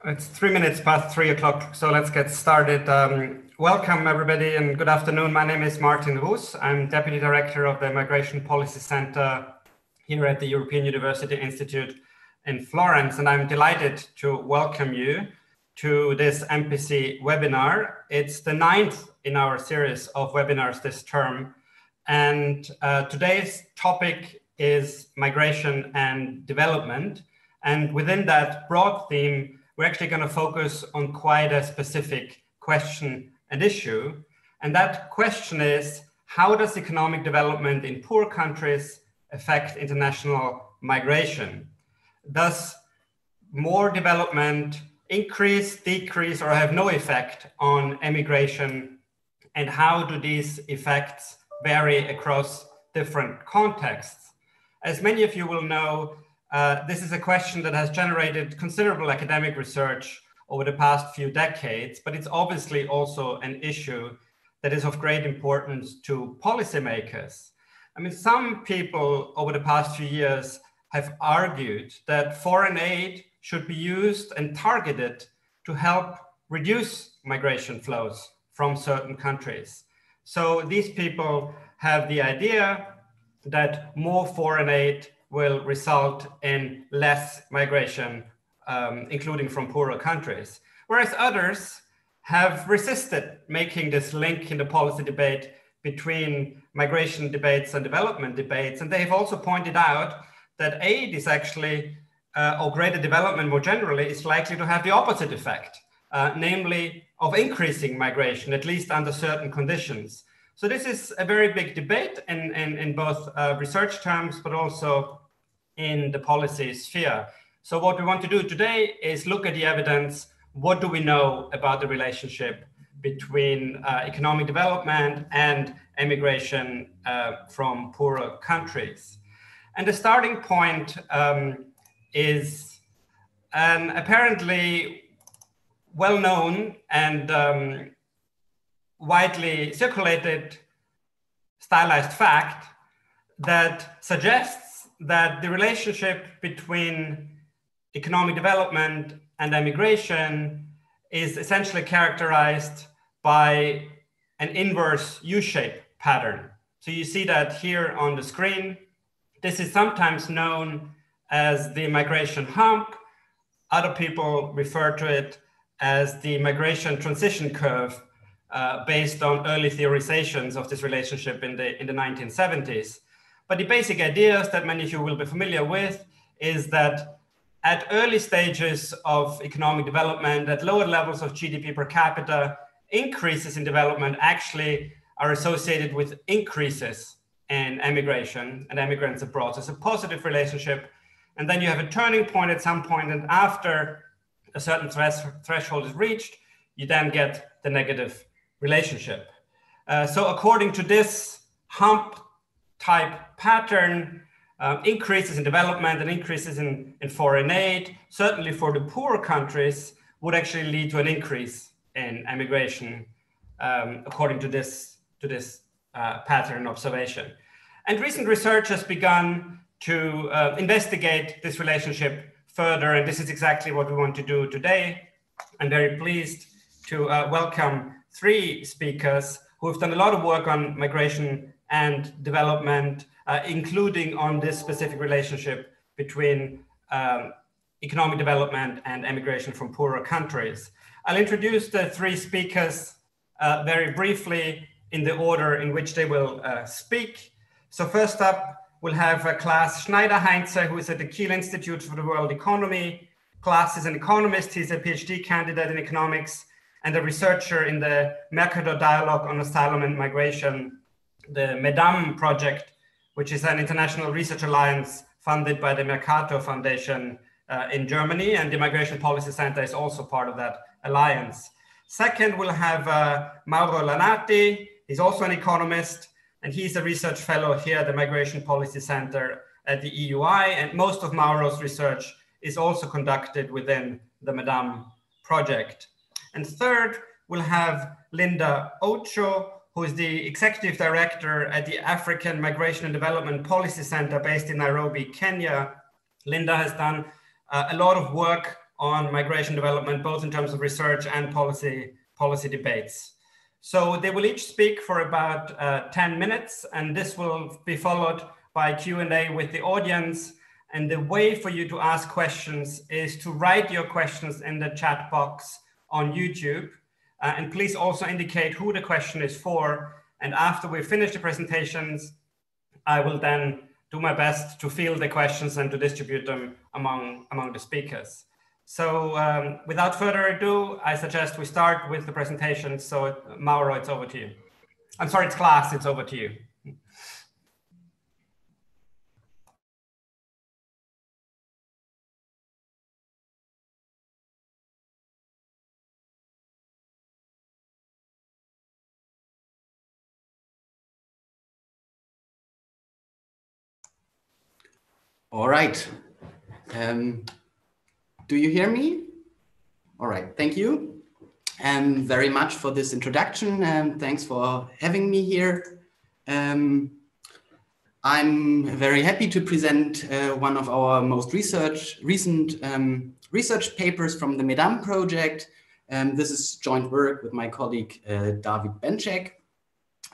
It's 3 minutes past 3 o'clock, so let's get started. Welcome everybody and good afternoon. My name is Martin Roos. I'm Deputy Director of the Migration Policy Center here at the European University Institute in Florence, and I'm delighted to welcome you to this MPC webinar. It's the 9th in our series of webinars this term, and today's topic is migration and development. And within that broad theme, we're actually going to focus on quite a specific question and issue. And that question is, how does economic development in poor countries affect international migration? Does more development increase, decrease, or have no effect on emigration? And how do these effects vary across different contexts? As many of you will know, this is a question that has generated considerable academic research over the past few decades, but it's obviously also an issue that is of great importance to policymakers. I mean, some people over the past few years have argued that foreign aid should be used and targeted to help reduce migration flows from certain countries. So these people have the idea that more foreign aid will result in less migration, including from poorer countries. Whereas others have resisted making this link in the policy debate between migration debates and development debates. And they've also pointed out that aid is actually, or greater development more generally, is likely to have the opposite effect, namely of increasing migration, at least under certain conditions. So this is a very big debate in both research terms, but also in the policy sphere. So what we want to do today is look at the evidence. What do we know about the relationship between economic development and emigration from poorer countries? And the starting point is an apparently well-known and widely circulated stylized fact that suggests that the relationship between economic development and emigration is essentially characterized by an inverse U-shape pattern. So you see that here on the screen. This is sometimes known as the migration hump. Other people refer to it as the migration transition curve, based on early theorizations of this relationship in the 1970s. But the basic ideas that many of you will be familiar with is that at early stages of economic development, at lower levels of GDP per capita, increases in development actually are associated with increases in emigration and immigrants abroad. So it's a positive relationship. And then you have a turning point at some point, and after a certain threshold is reached, you then get the negative relationship. So according to this hump type pattern, increases in development and increases in foreign aid, certainly for the poorer countries, would actually lead to an increase in emigration, according to this pattern observation. And recent research has begun to investigate this relationship further, and this is exactly what we want to do today. I'm very pleased to welcome three speakers who have done a lot of work on migration and development, including on this specific relationship between economic development and emigration from poorer countries. I'll introduce the three speakers very briefly in the order in which they will speak. So first up, we'll have Klaas Schneider-Heinze, who is at the Kiel Institute for the World Economy. Klaas is an economist. He's a PhD candidate in economics and a researcher in the Mercator Dialogue on Asylum and Migration, the MEDAM project, which is an international research alliance funded by the Mercator Foundation in Germany, and the Migration Policy Center is also part of that alliance. Second, we'll have Mauro Lanati. He's also an economist, and he's a research fellow here at the Migration Policy Center at the EUI, and most of Mauro's research is also conducted within the MEDAM project. And third, we'll have Linda Ocho, who is the executive director at the African Migration and Development Policy Center based in Nairobi, Kenya. Linda has done a lot of work on migration development, both in terms of research and policy debates. So they will each speak for about 10 minutes, and this will be followed by Q&A with the audience. And the way for you to ask questions is to write your questions in the chat box on YouTube. And please also indicate who the question is for. And after we finish the presentations, I will then do my best to field the questions and to distribute them among the speakers. So without further ado, I suggest we start with the presentation. So Mauro, it's over to you. I'm sorry, it's Klaas, it's over to you. All right. Do you hear me? All right, thank you very much for this introduction, and thanks for having me here. I'm very happy to present one of our most recent research papers from the MEDAM project. This is joint work with my colleague David Benček,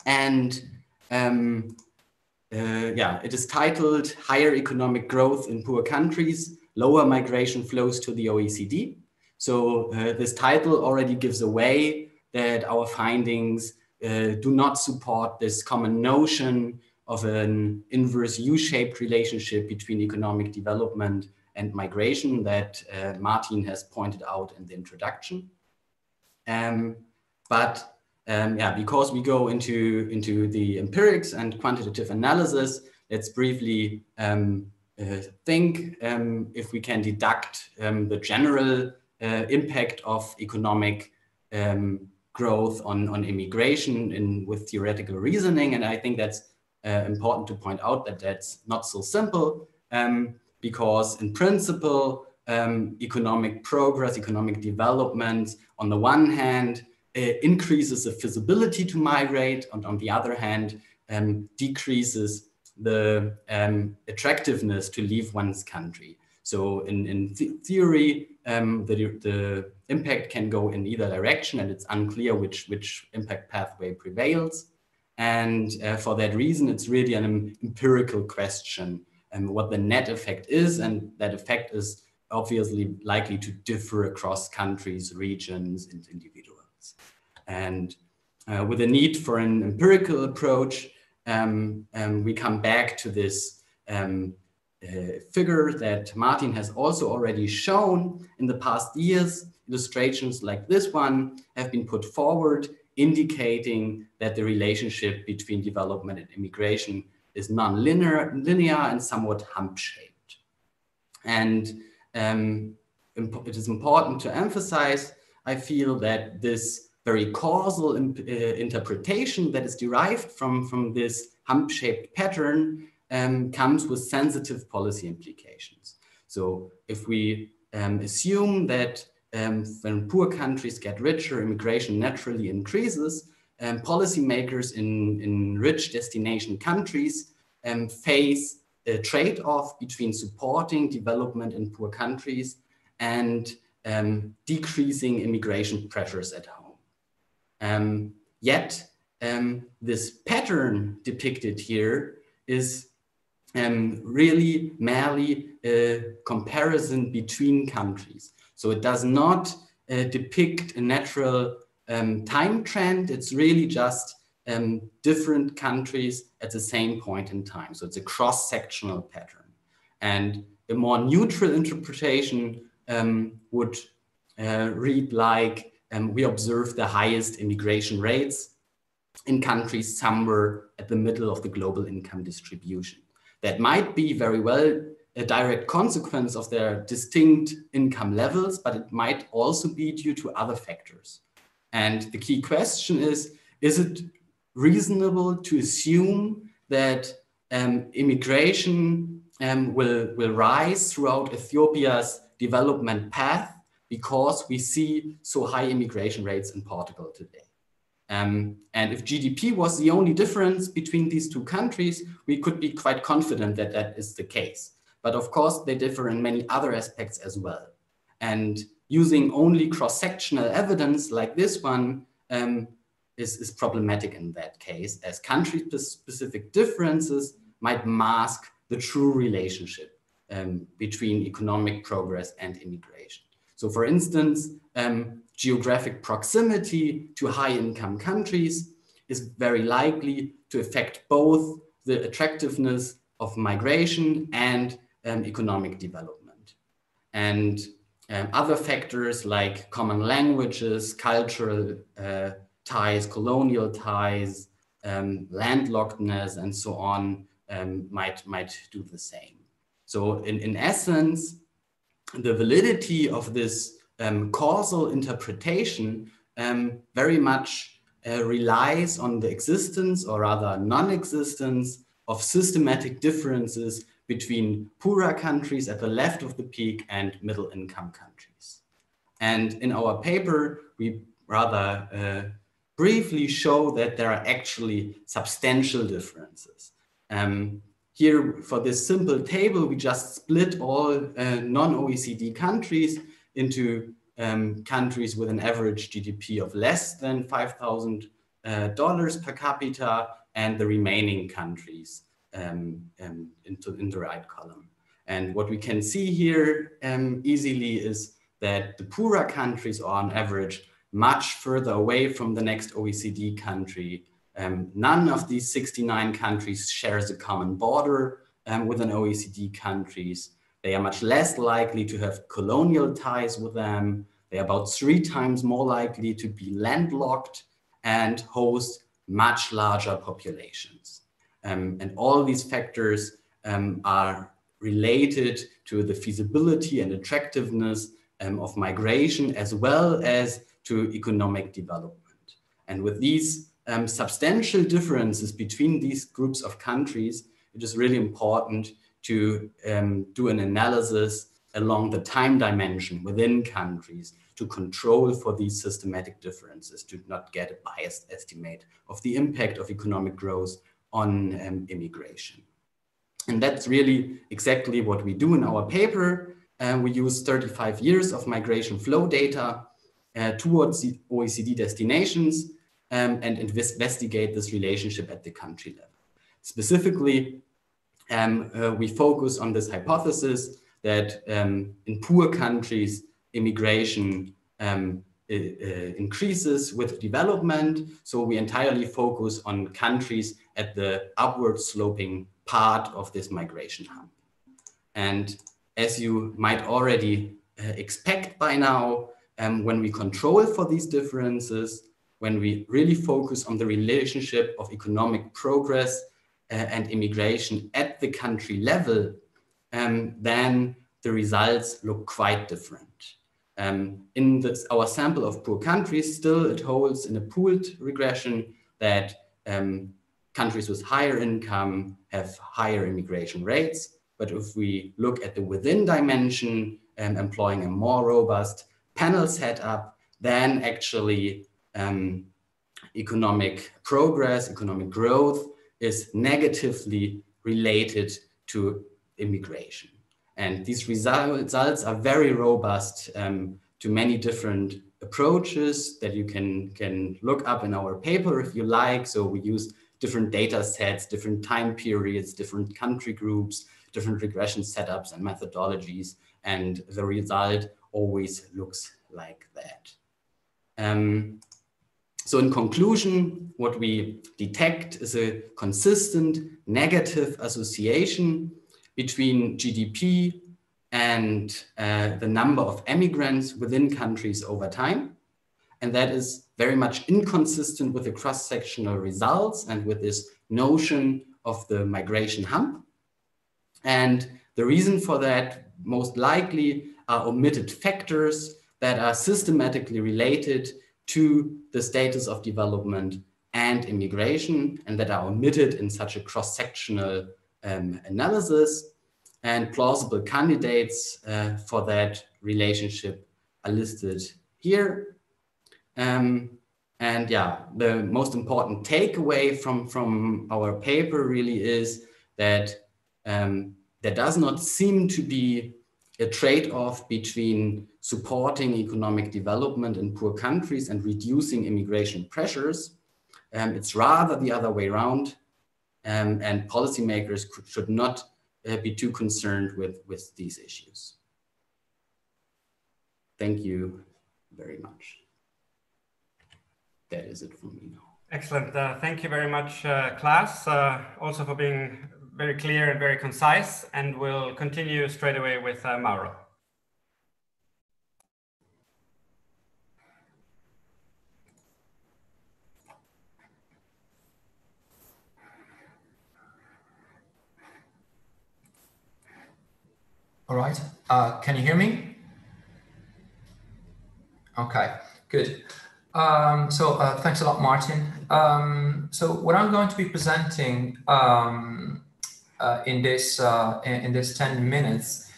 and it is titled Higher Economic Growth in Poor Countries, Lower Migration Flows to the OECD. So this title already gives away that our findings do not support this common notion of an inverse U-shaped relationship between economic development and migration that Martin has pointed out in the introduction. Because we go into the empirics and quantitative analysis, let's briefly think if we can deduct the general impact of economic growth on immigration with theoretical reasoning. And I think that's important to point out that that's not so simple because in principle, economic progress, economic development, on the one hand, increases the feasibility to migrate, and on the other hand, decreases the attractiveness to leave one's country. So in theory, the impact can go in either direction, and it's unclear which impact pathway prevails. And for that reason, it's really an empirical question what the net effect is, and that effect is obviously likely to differ across countries, regions, and individuals. And with a need for an empirical approach, we come back to this figure that Martin has also already shown in the past years. Illustrations like this one have been put forward, indicating that the relationship between development and immigration is non-linear and somewhat hump-shaped. And it is important to emphasize, I feel, that this very causal interpretation that is derived from this hump-shaped pattern comes with sensitive policy implications. So if we assume that when poor countries get richer, immigration naturally increases, policymakers in rich destination countries face a trade-off between supporting development in poor countries and decreasing immigration pressures at home. Yet, this pattern depicted here is really merely a comparison between countries. So it does not depict a natural time trend. It's really just different countries at the same point in time. So it's a cross-sectional pattern. And a more neutral interpretation would read like, we observe the highest immigration rates in countries somewhere at the middle of the global income distribution. That might be very well a direct consequence of their distinct income levels, but it might also be due to other factors. And the key question is it reasonable to assume that immigration will rise throughout Ethiopia's development path because we see so high immigration rates in Portugal today? And if GDP was the only difference between these two countries, we could be quite confident that that is the case. But of course, they differ in many other aspects as well. And using only cross-sectional evidence like this one is problematic in that case, as country-specific differences might mask the true relationship between economic progress and immigration. So for instance, geographic proximity to high-income countries is very likely to affect both the attractiveness of migration and economic development. And other factors like common languages, cultural ties, colonial ties, landlockedness, and so on might do the same. So in essence, the validity of this causal interpretation very much relies on the existence, or rather non-existence, of systematic differences between poorer countries at the left of the peak and middle-income countries. And in our paper, we rather briefly show that there are actually substantial differences. Here, for this simple table, we just split all non-OECD countries into countries with an average GDP of less than $5,000 per capita, and the remaining countries in the right column. And what we can see here easily is that the poorer countries are on average much further away from the next OECD country. None of these 69 countries shares a common border with an OECD countries. They are much less likely to have colonial ties with them. They are about 3 times more likely to be landlocked and host much larger populations. And all these factors are related to the feasibility and attractiveness of migration, as well as to economic development. And with these substantial differences between these groups of countries, it is really important to do an analysis along the time dimension within countries to control for these systematic differences, to not get a biased estimate of the impact of economic growth on immigration. And that's really exactly what we do in our paper. We use 35 years of migration flow data towards the OECD destinations and investigate this relationship at the country level. Specifically, we focus on this hypothesis that in poor countries, immigration increases with development. So we entirely focus on countries at the upward sloping part of this migration hump. And as you might already expect by now, when we control for these differences, when we really focus on the relationship of economic progress and immigration at the country level, then the results look quite different. In our sample of poor countries, still it holds in a pooled regression that countries with higher income have higher immigration rates. But if we look at the within dimension and employing a more robust panel setup, then actually economic progress, economic growth is negatively related to immigration. And these results are very robust to many different approaches that you can look up in our paper if you like. So we use different data sets, different time periods, different country groups, different regression setups and methodologies, and the result always looks like that. So in conclusion, what we detect is a consistent negative association between GDP and the number of emigrants within countries over time. And that is very much inconsistent with the cross-sectional results and with this notion of the migration hump. And the reason for that most likely are omitted factors that are systematically related to the status of development and immigration, and that are omitted in such a cross-sectional analysis. And plausible candidates for that relationship are listed here. And yeah, the most important takeaway from our paper really is that there does not seem to be a trade-off between supporting economic development in poor countries and reducing immigration pressures. It's rather the other way around, and policymakers should not be too concerned with these issues. Thank you very much. That is it from me now. Excellent. Thank you very much, Klaas, also for being very clear and very concise. And we'll continue straight away with Mauro. All right. Can you hear me? Okay, good. Thanks a lot, Martin. So what I'm going to be presenting in this 10 minutes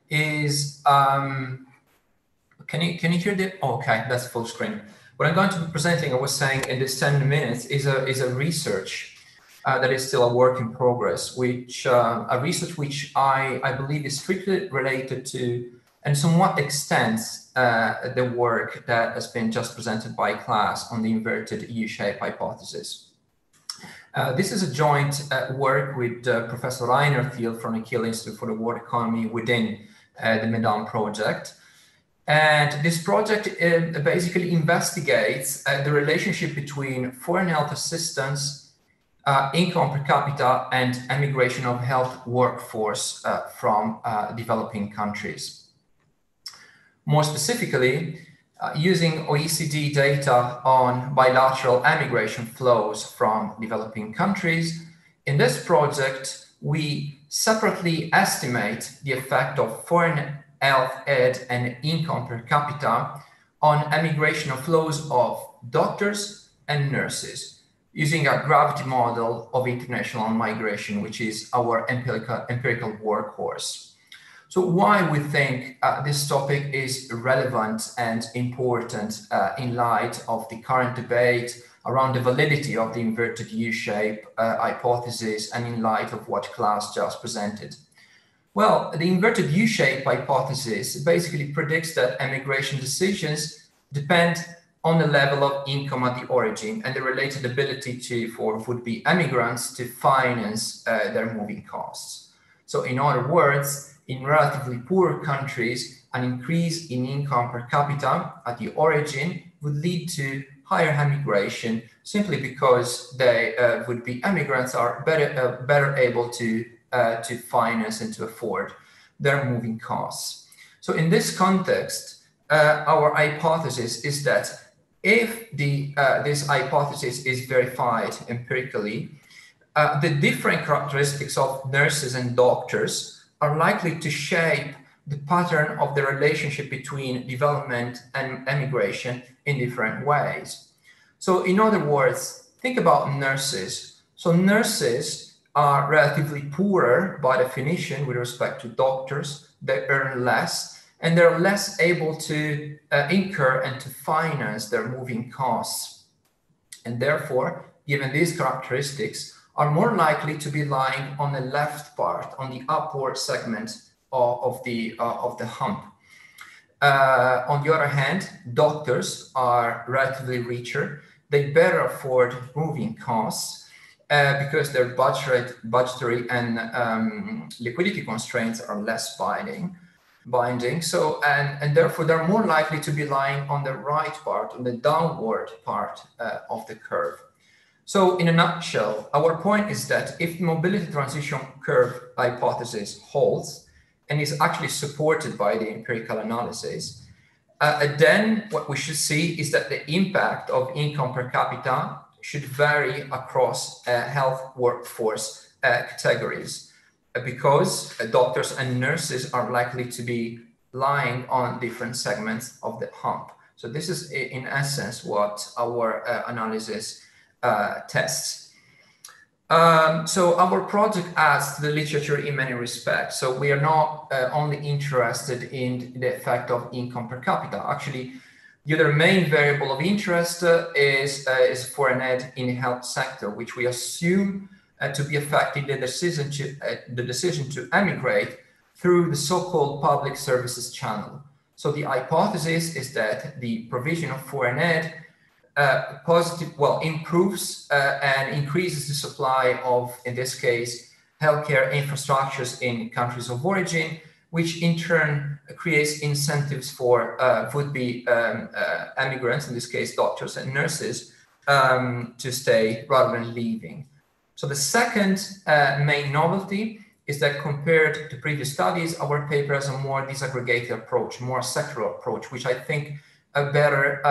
is, can you hear the? Oh, okay, that's full screen. What I'm going to be presenting, I was saying, in this 10 minutes is a research that is still a work in progress, which a research which I believe is strictly related to and somewhat extends the work that has been just presented by Klaas on the inverted U-shape hypothesis. This is a joint work with Professor Rainer Thiel from the Kiel Institute for the World Economy within the MEDAN project. And this project basically investigates the relationship between foreign health assistance, income per capita, and emigration of health workforce from developing countries. More specifically, using OECD data on bilateral emigration flows from developing countries, in this project, we separately estimate the effect of foreign health aid and income per capita on emigration of flows of doctors and nurses, using a gravity model of international migration, which is our empirical workhorse. So why we think this topic is relevant and important in light of the current debate around the validity of the inverted U-shape hypothesis and in light of what Klaas just presented. Well, the inverted U-shape hypothesis basically predicts that emigration decisions depend on the level of income at the origin and the related ability for would-be immigrants to finance their moving costs. So in other words, in relatively poor countries, an increase in income per capita at the origin would lead to higher emigration simply because they would-be immigrants are better able to finance and to afford their moving costs. So in this context, our hypothesis is that if this hypothesis is verified empirically, the different characteristics of nurses and doctors are likely to shape the pattern of the relationship between development and emigration in different ways. So in other words, think about nurses. So nurses are relatively poorer by definition with respect to doctors. They earn less and they're less able to incur and to finance their moving costs. And therefore, given these characteristics, are more likely to be lying on the left part, on the upward segment of the hump. On the other hand, doctors are relatively richer. They better afford moving costs because their budgetary and liquidity constraints are less binding. So, and therefore they're more likely to be lying on the right part, on the downward part of the curve. So in a nutshell, our point is that if the mobility transition curve hypothesis holds and is actually supported by the empirical analysis, then what we should see is that the impact of income per capita should vary across health workforce categories because doctors and nurses are likely to be lying on different segments of the hump. So this is in essence what our analysis tests. So our project adds to the literature in many respects. So we are not only interested in the effect of income per capita. Actually, the other main variable of interest is foreign aid in the health sector, which we assume to be affecting the decision to emigrate through the so-called public services channel. So the hypothesis is that the provision of foreign aid improves and increases the supply of, in this case, healthcare infrastructures in countries of origin, which in turn creates incentives for would-be immigrants, in this case doctors and nurses, to stay rather than leaving. So the second main novelty is that compared to previous studies, our paper has a more disaggregated approach, more sectoral approach, which I think better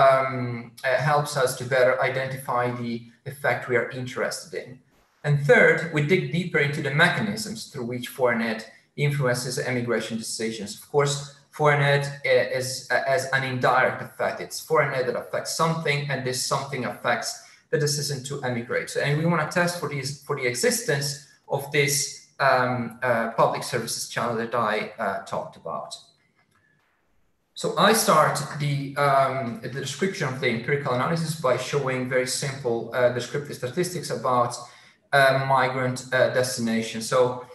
helps us to better identify the effect we are interested in. And third, we dig deeper into the mechanisms through which foreign aid influences immigration decisions. Of course, foreign aid has an indirect effect. It's foreign aid that affects something, and this something affects the decision to emigrate. And we want to test for the existence of this public services channel that I talked about. So I start the description of the empirical analysis by showing very simple descriptive statistics about migrant destination. So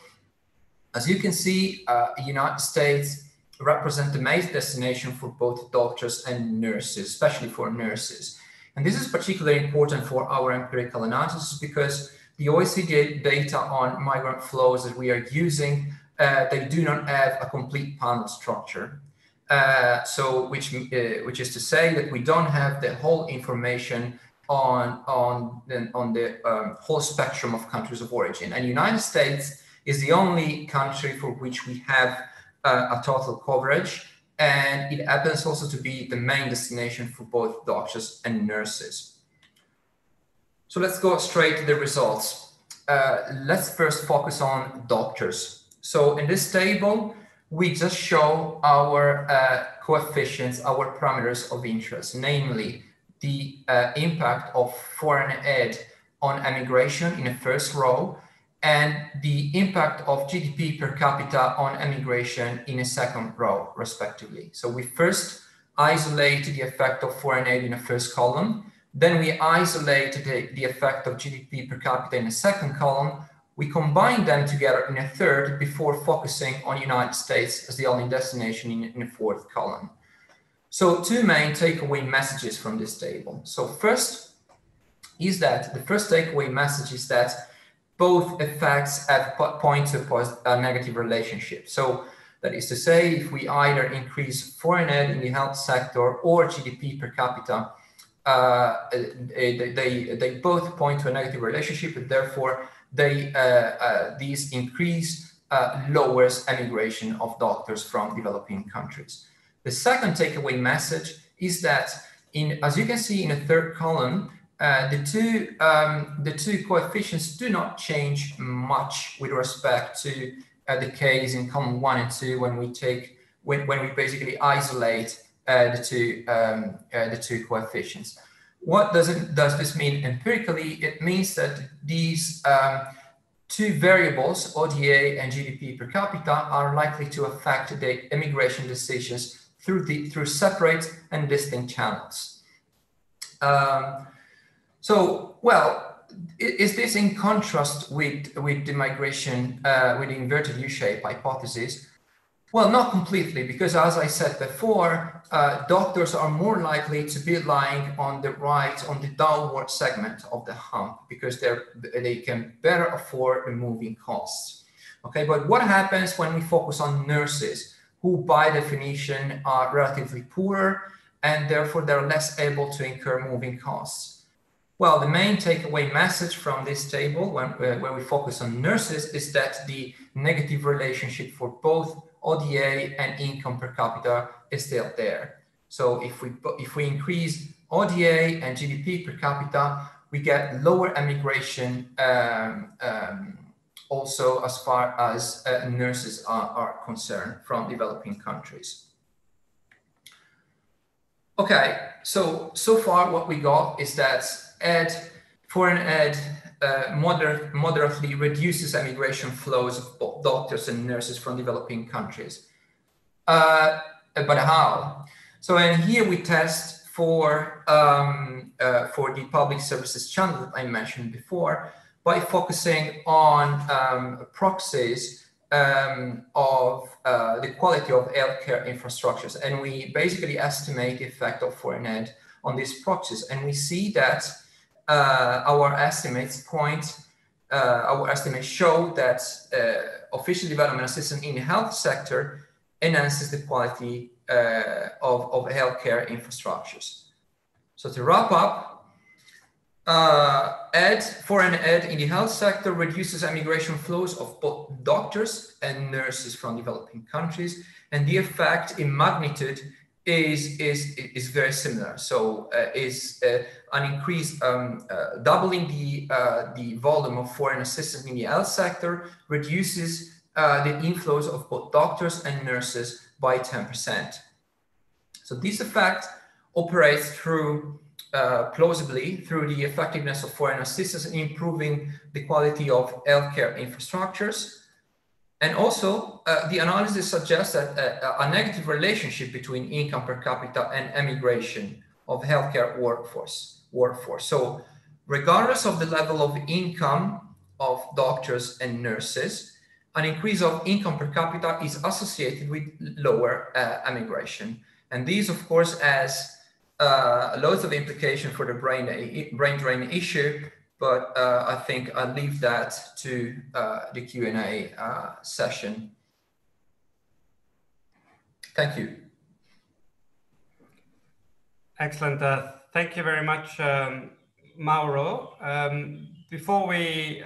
as you can see, the United States represent the main destination for both doctors and nurses, especially for nurses. And this is particularly important for our empirical analysis because the OECD data on migrant flows that we are using, they do not have a complete panel structure. Which is to say that we don't have the whole information on the whole spectrum of countries of origin. And the United States is the only country for which we have a total coverage, and it happens also to be the main destination for both doctors and nurses. So let's go straight to the results. Let's first focus on doctors. So in this table, we just show our coefficients, our parameters of interest, namely the impact of foreign aid on immigration in the first row and the impact of GDP per capita on immigration in the second row, respectively. So we first isolate the effect of foreign aid in the first column, then we isolate the effect of GDP per capita in the second column. We combine them together in a third before focusing on the United States as the only destination in the fourth column. So two main takeaway messages from this table. So first is that the first takeaway message is that both effects point to a negative relationship. So that is to say, if we either increase foreign aid in the health sector or GDP per capita, they both point to a negative relationship, and therefore these increase lowers emigration of doctors from developing countries. The second takeaway message is that, as you can see in the third column, the two coefficients do not change much with respect to the case in column 1 and 2 when we basically isolate the two coefficients. What does this mean empirically? It means that these two variables, ODA and GDP per capita, are likely to affect the immigration decisions through separate and distinct channels. Is this in contrast with the migration, with the inverted U-shape hypothesis? Well, not completely, because as I said before, doctors are more likely to be lying on the right, on the downward segment of the hump, because they can better afford the moving costs. Okay, but what happens when we focus on nurses, who by definition are relatively poorer, and therefore they're less able to incur moving costs? Well, the main takeaway message from this table, when we focus on nurses, is that the negative relationship for both ODA and income per capita is still there. So if we increase ODA and GDP per capita, we get lower immigration also as far as nurses are concerned from developing countries. Okay, so far what we got is that foreign aid moderately reduces immigration flows of both doctors and nurses from developing countries. But how? So, and here we test for the public services channel that I mentioned before by focusing on proxies of the quality of healthcare infrastructures, and we basically estimate the effect of foreign aid on these proxies, and we see that our estimates show that official development assistance in the health sector enhances the quality of healthcare infrastructures. So to wrap up, foreign aid in the health sector reduces immigration flows of both doctors and nurses from developing countries, and the effect in magnitude is very similar. So is an increase, doubling the volume of foreign assistance in the health sector reduces the inflows of both doctors and nurses by 10%. So this effect operates through plausibly through the effectiveness of foreign assistance in improving the quality of healthcare infrastructures. And also, the analysis suggests that a negative relationship between income per capita and emigration of healthcare workforce. So regardless of the level of income of doctors and nurses, an increase of income per capita is associated with lower emigration. And these, of course, has loads of implication for the brain drain issue, but I think I'll leave that to the Q&A session. Thank you. Excellent. Thank you very much, Mauro. Before we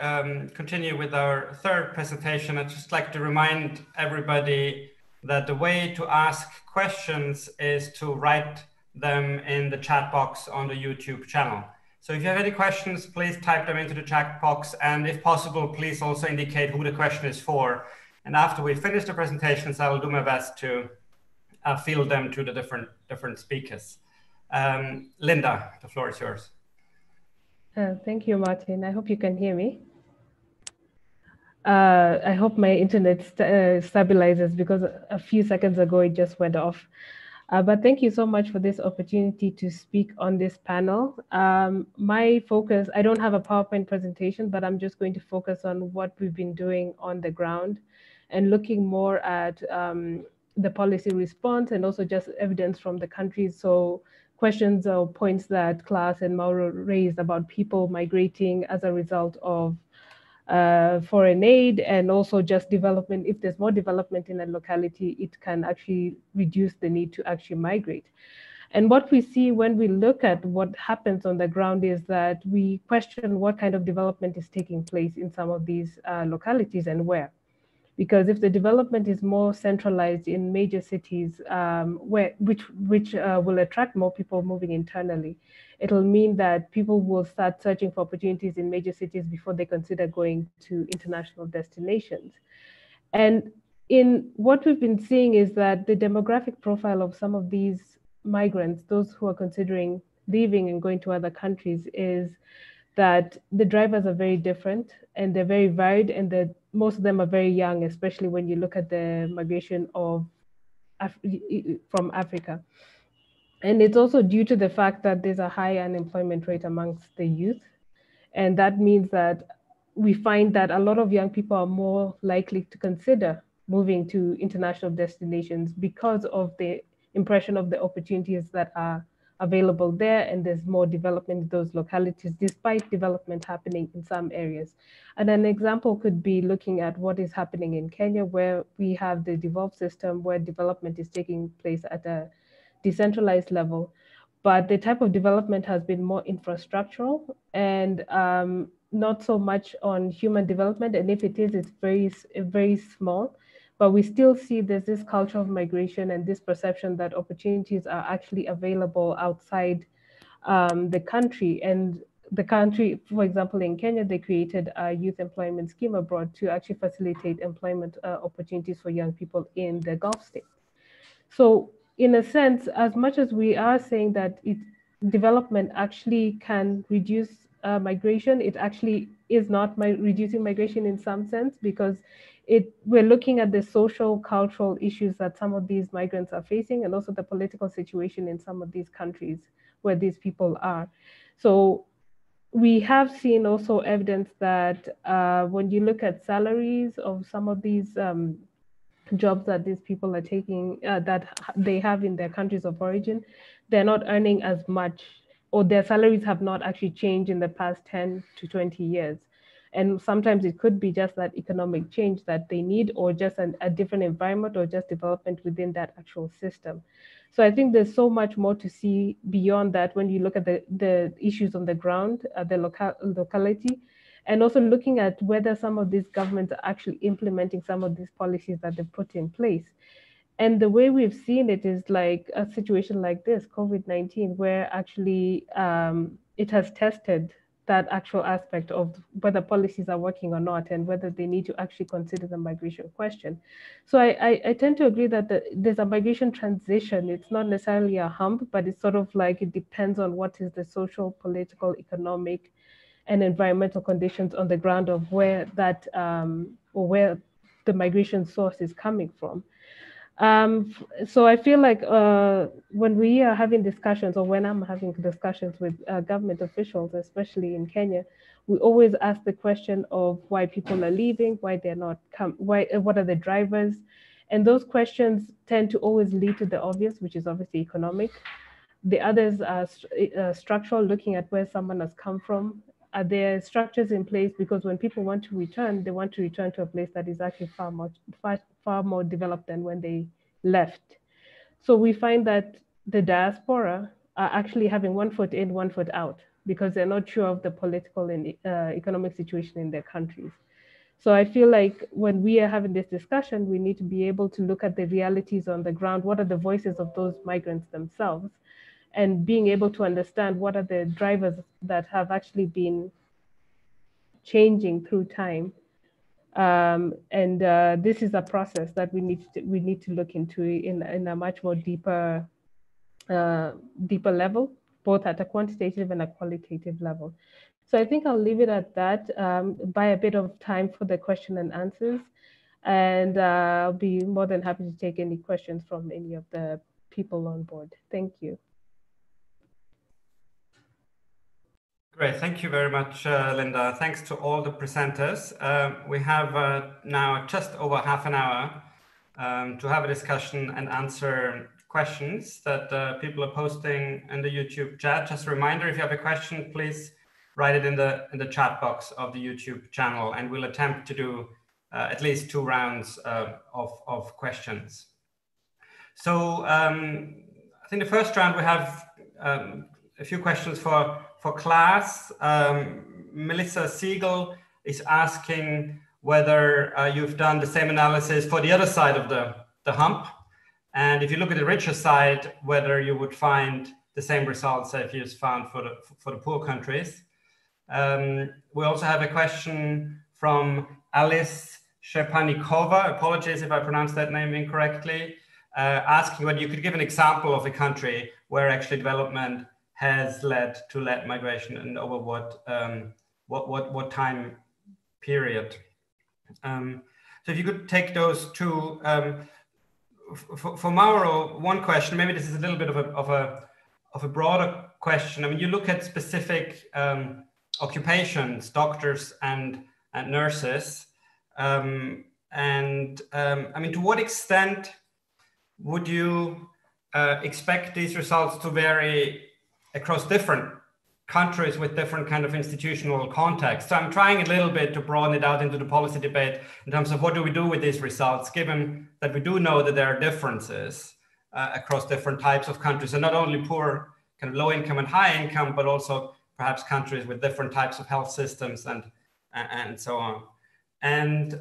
continue with our third presentation, I'd just like to remind everybody that the way to ask questions is to write them in the chat box on the YouTube channel. So if you have any questions, please type them into the chat box, and if possible, please also indicate who the question is for. And after we finish the presentations, I will do my best to field them to the different speakers. Linda, the floor is yours. Thank you, Martin. I hope you can hear me. I hope my internet stabilizes, because a few seconds ago it just went off. But thank you so much for this opportunity to speak on this panel. My focus, I don't have a PowerPoint presentation, but I'm just going to focus on what we've been doing on the ground and looking more at the policy response and also just evidence from the countries. So questions or points that Klaas and Mauro raised about people migrating as a result of foreign aid, and also just development. If there's more development in a locality, it can actually reduce the need to actually migrate. And what we see when we look at what happens on the ground is that we question what kind of development is taking place in some of these localities and where. Because if the development is more centralized in major cities, which will attract more people moving internally, it'll mean that people will start searching for opportunities in major cities before they consider going to international destinations. And in what we've been seeing is that the demographic profile of some of these migrants, those who are considering leaving and going to other countries, is that the drivers are very different and they're very varied, and that most of them are very young, especially when you look at the migration of from Africa. And it's also due to the fact that there's a high unemployment rate amongst the youth. And that means that we find that a lot of young people are more likely to consider moving to international destinations because of the impression of the opportunities that are available there, and there's more development in those localities, despite development happening in some areas. And an example could be looking at what is happening in Kenya, where we have the devolved system, where development is taking place at a decentralized level, but the type of development has been more infrastructural and not so much on human development. And if it is, it's very, very small. But we still see there's this culture of migration and this perception that opportunities are actually available outside the country. And the country, for example, in Kenya, they created a youth employment scheme abroad to actually facilitate employment opportunities for young people in the Gulf states. So in a sense, as much as we are saying that development actually can reduce migration, it actually is not reducing migration in some sense, because we're looking at the social, cultural issues that some of these migrants are facing, and also the political situation in some of these countries where these people are. So we have seen also evidence that when you look at salaries of some of these jobs that these people are taking, that they have in their countries of origin, they're not earning as much, or their salaries have not actually changed in the past 10 to 20 years. And sometimes it could be just that economic change that they need, or just a different environment, or just development within that actual system. So I think there's so much more to see beyond that when you look at the issues on the ground, the locality, and also looking at whether some of these governments are actually implementing some of these policies that they've put in place. And the way we've seen it is like a situation like this, COVID-19, where actually it has tested that actual aspect of whether policies are working or not, and whether they need to actually consider the migration question. So I tend to agree that there's a migration transition. It's not necessarily a hump, but it's sort of like it depends on what is the social, political, economic, and environmental conditions on the ground of where that or where the migration source is coming from. So I feel like when we are having discussions, or when I'm having discussions with government officials, especially in Kenya, we always ask the question of why people are leaving, why they're not why, what are the drivers, and those questions tend to always lead to the obvious, which is obviously economic. The others are structural, looking at where someone has come from. Are there structures in place? Because when people want to return, they want to return to a place that is actually far more developed than when they left. So we find that the diaspora are actually having one foot in, one foot out, because they're not sure of the political and economic situation in their countries. So I feel like when we are having this discussion, we need to be able to look at the realities on the ground. What are the voices of those migrants themselves? And being able to understand what are the drivers that have actually been changing through time. And this is a process that we need to look into in a much more deeper level, both at a quantitative and a qualitative level. So I think I'll leave it at that. Buy a bit of time for the question and answers, and I'll be more than happy to take any questions from any of the people on board. Thank you. Great, thank you very much, Linda. Thanks to all the presenters. We have now just over half an hour to have a discussion and answer questions that people are posting in the YouTube chat. Just a reminder, if you have a question, please write it in the chat box of the YouTube channel, and we'll attempt to do at least 2 rounds of questions. So I think the first round we have a few questions for class. Melissa Siegel is asking whether you've done the same analysis for the other side of the hump. And if you look at the richer side, whether you would find the same results that you've found for the poor countries. We also have a question from Alice Shepanikova, apologies if I pronounced that name incorrectly, asking whether you could give an example of a country where actually development has led to lead migration, and over what time period. So if you could take those two. For Mauro, one question, maybe this is a little bit of a broader question. I mean, you look at specific occupations, doctors and nurses, I mean, to what extent would you expect these results to vary across different countries with different kind of institutional context? So I'm trying a little bit to broaden it out into the policy debate in terms of what do we do with these results, given that we do know that there are differences across different types of countries, and not only poor, kind of low income and high income, but also perhaps countries with different types of health systems and so on. And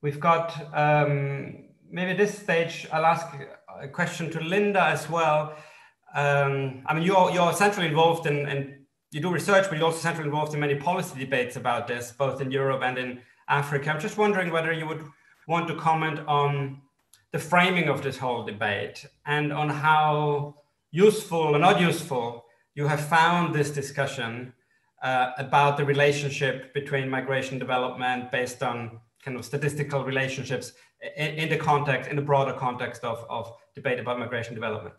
we've got, maybe at this stage, I'll ask a question to Linda as well. I mean, you're centrally involved in you do research, but you're also centrally involved in many policy debates about this, both in Europe and in Africa. I'm just wondering whether you would want to comment on the framing of this whole debate and on how useful or not useful you have found this discussion about the relationship between migration development based on kind of statistical relationships in the broader context of debate about migration development.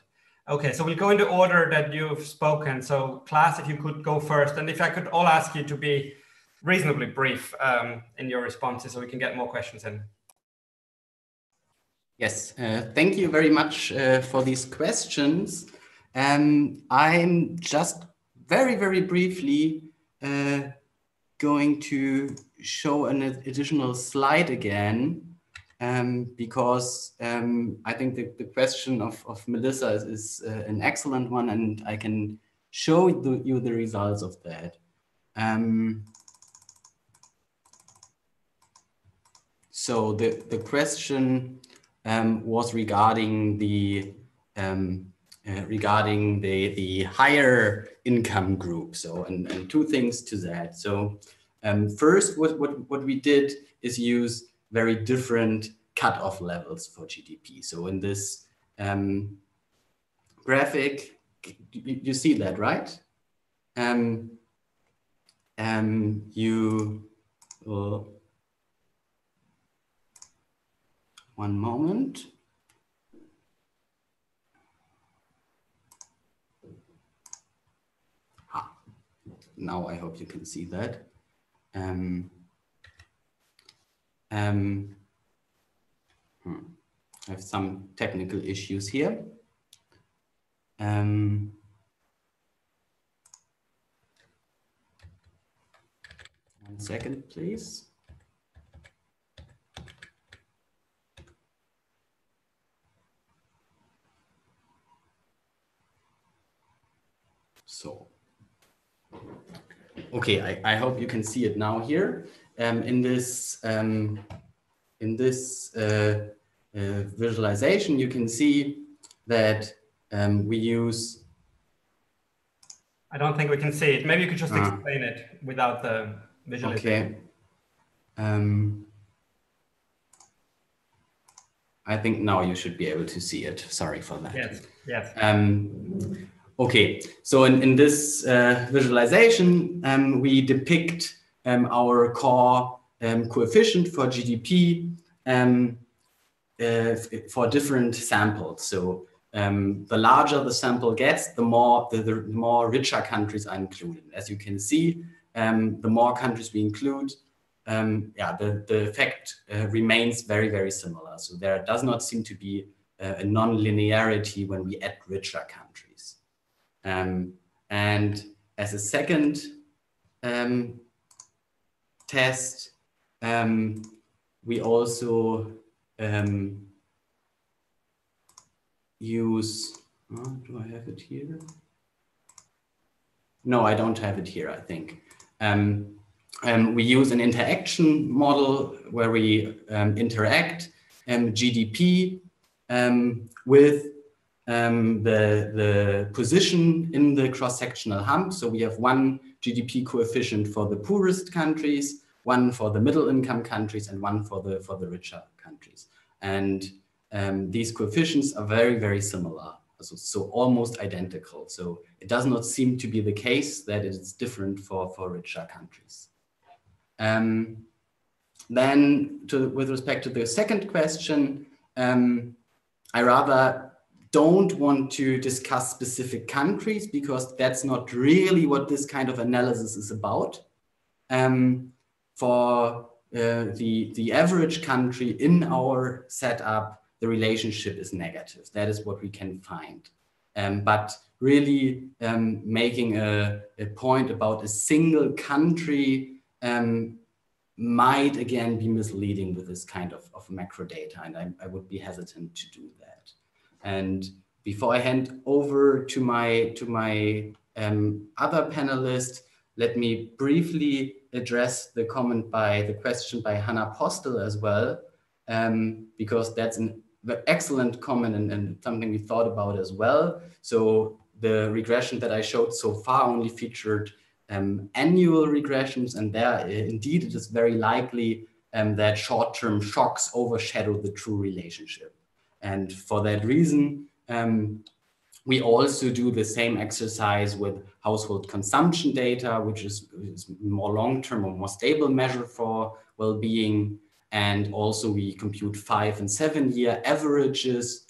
Okay, so we'll go in the order that you've spoken. So class, if you could go first, and if I could all ask you to be reasonably brief in your responses so we can get more questions in. Yes, thank you very much for these questions. I'm just very briefly going to show an additional slide again, because I think the question of Melissa is an excellent one, and I can show you the results of that. So the question was regarding the higher income group. So and two things to that. So first, what we did is use very different cutoff levels for GDP. So in this graphic, you see that, right? One moment. Now I hope you can see that. I have some technical issues here. 1 second, please. So, okay, I hope you can see it now here. In this visualization, you can see that we use. I don't think we can see it. Maybe you could just explain it without the visualization. Okay. I think now you should be able to see it. Sorry for that. Yes. Yes. Okay, so in this visualization, we depict our core coefficient for GDP for different samples. So the larger the sample gets, the more richer countries are included. As you can see, the more countries we include, the effect remains very similar. So there does not seem to be a non-linearity when we add richer countries. And as a second test, we also use, do I have it here? No, I don't have it here, I think. We use an interaction model where we interact GDP with the position in the cross-sectional hump. So we have one GDP coefficient for the poorest countries, one for the middle-income countries, and one for the richer countries. And these coefficients are very similar, so almost identical. So it does not seem to be the case that it's different for richer countries. Then with respect to the second question, I rather don't want to discuss specific countries because that's not really what this kind of analysis is about. For the average country in our setup, the relationship is negative. That is what we can find. But really making a point about a single country might again be misleading with this kind of macro data, and I would be hesitant to do that. And before I hand over to my other panelist, let me briefly address the question by Hannah Postel as well, because that's an excellent comment and something we thought about as well. So the regression that I showed so far only featured annual regressions, and there indeed it is very likely that short-term shocks overshadow the true relationship. And for that reason, we also do the same exercise with household consumption data, which is more long-term or more stable measure for well-being. And also we compute 5- and 7-year averages